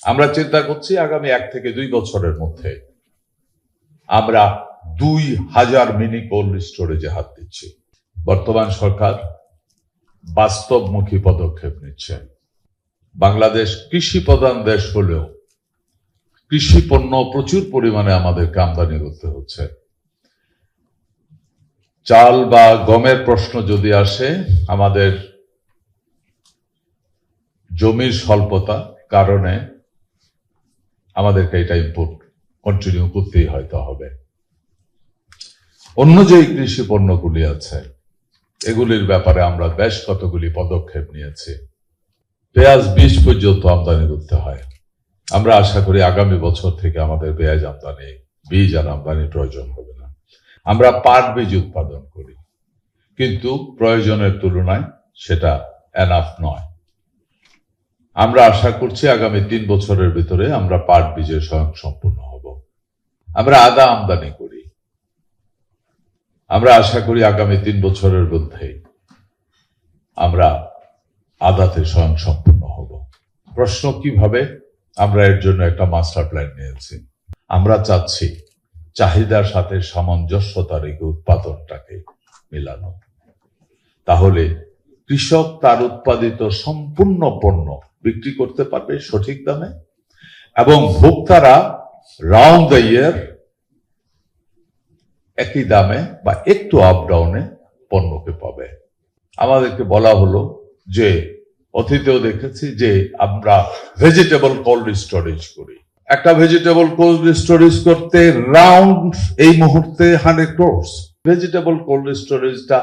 আমরা চিন্তা করছি আগামী 1 থেকে 2 বছরের মধ্যে আমরা 2000 মিনি কোল্ড স্টোরেজে হাত দিচ্ছি। বর্তমান সরকার বাস্তবমুখী পদক্ষেপ নিচ্ছে। বাংলাদেশ কৃষি প্রধান দেশ হলেও কৃষি পণ্য প্রচুর পরিমাণে আমাদেরকে আমদানি করতে হচ্ছে। চাল বা গমের প্রশ্ন যদি আসে, আমাদের জমির স্বল্পতা কারণে আমাদেরকে এটা ইম্পোর্ট কন্টিনিউ করতেই হয়তো হবে। অন্য যে কৃষি পণ্যগুলি আছে এগুলির ব্যাপারে আমরা বেশ কতগুলি পদক্ষেপ নিয়েছি। পেঁয়াজ বীজ পর্যন্ত আমদানি করতে হয়। আমরা আশা করি আগামী বছর থেকে আমাদের পেঁয়াজ আমদানি, বীজ আর আমদানির প্রয়োজন হবে না। আমরা পাট বীজ উৎপাদন করি, কিন্তু প্রয়োজনের তুলনায় সেটা এনাফ নয়। আমরা আশা করছি আগামী 3 বছরের ভিতরে আমরা পাট বীজে স্বয়ংসম্পূর্ণ হব। আমরা আদা আমদানি করি, আমরা আশা করি আগামী 3 বছরের মধ্যে আমরা আদাতে স্বয়ংসম্পূর্ণ হব। প্রশ্ন কিভাবে? আমরা এর জন্য একটা মাস্টার প্ল্যান নিয়েছি। আমরা চাচ্ছি চাহিদার সাথে সামঞ্জস্যতা রেখে উৎপাদনটাকে মিলানো। তাহলে কৃষক তার উৎপাদিত সম্পূর্ণ পণ্য বিক্রি করতে পারবে সঠিক দামে, এবং ভোক্তারা রাউন্ড দ্য ইয়ার একই দামে বা একটু আপ ডাউনে পণ্যকে পাবে। আমাদেরকে বলা হলো যে, অতীতেও দেখেছি যে আমরা ভেজিটেবল কোল্ড স্টোরেজ করি। একটা ভেজিটেবল কোল্ড স্টোরেজ করতে রাউন্ড এই মুহূর্তে 100 crores। ভেজিটেবল কোল্ড স্টোরেজটা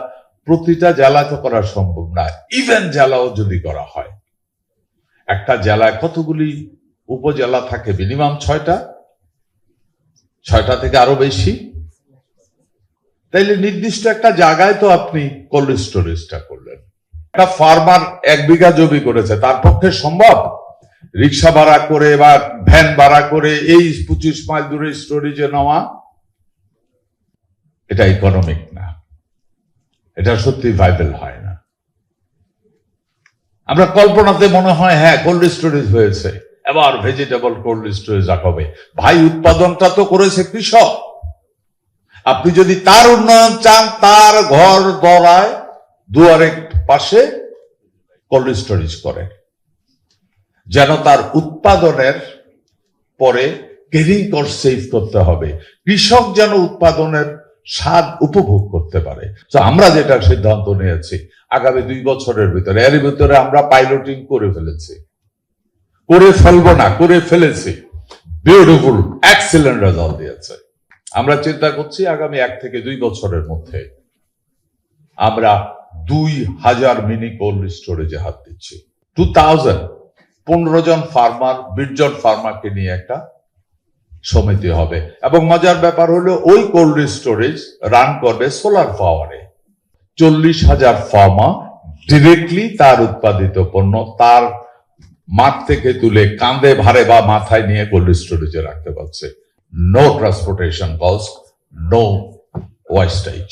প্রতিটা জেলাতে করা সম্ভব না। ইভেন জেলাও যদি করা হয়, একটা জেলায় কতগুলি উপজেলা থাকে? মিনিমাম 6টা থেকে আরো বেশি। তাইলে নির্দিষ্ট একটা জায়গায় তো আপনি কোল্ড স্টোরেজটা করলেন। একটা ফার্মার 1 বিঘা জমি করেছে, তার পক্ষে সম্ভব রিক্সা ভাড়া করে বা ভ্যান ভাড়া করে এই 25 মাইল দূরে স্টোরেজে নেওয়া? এটা ইকোনমিক না, এটা সত্যি ভাইবেল হয় না। আমরা কল্পনাতে মনে হয় হ্যাঁ কোল্ড স্টোরেজ হয়েছে, এবার ভেজিটেবল কোল্ড স্টোরেজ রাখবে। ভাই, উৎপাদনটা তো করেছে কৃষক। আপনি যদি তার উন্নয়ন চান, তার ঘর দরায় দুয়ারের পাশে কোল্ড স্টোরেজ করে, যেন তার উৎপাদনের পরে ক্যারিং কস্ট সেভ করতে হবে। কৃষক যেন উৎপাদনের স্বাদ উপভোগ করতে পারে। তো আমরা যেটা সিদ্ধান্ত নিয়েছি, আগামী 2 বছরের ভিতরে, এর ভিতরে আমরা পাইলটিং করে ফেলেছি, করে ফেলবো না, করে ফেলেছি। বিউটিফুল, এক্সিলেন্ট রেজাল্ট দিয়েছে। আমরা চিন্তা করছি আগামী 1 থেকে 2 বছরের মধ্যে আমরা 2000 মিনি কোল্ড স্টোরেজে হাত দিচ্ছি। 2000 15 জন ফার্মার, 20 জন ফার্মারকে নিয়ে একটা সমিতি হবে, এবং মজার ব্যাপার হলো ওই কোল্ড স্টোরেজ রান করবে সোলার পাওয়ারে। 40,000 ফার্মার ডিরেক্টলি তার উৎপাদিত পণ্য তার মাঠ থেকে তুলে কাঁধে ভারে বা মাথায় নিয়ে কোল্ড স্টোরেজে রাখতে পারছে। No transportation cost, no wastage.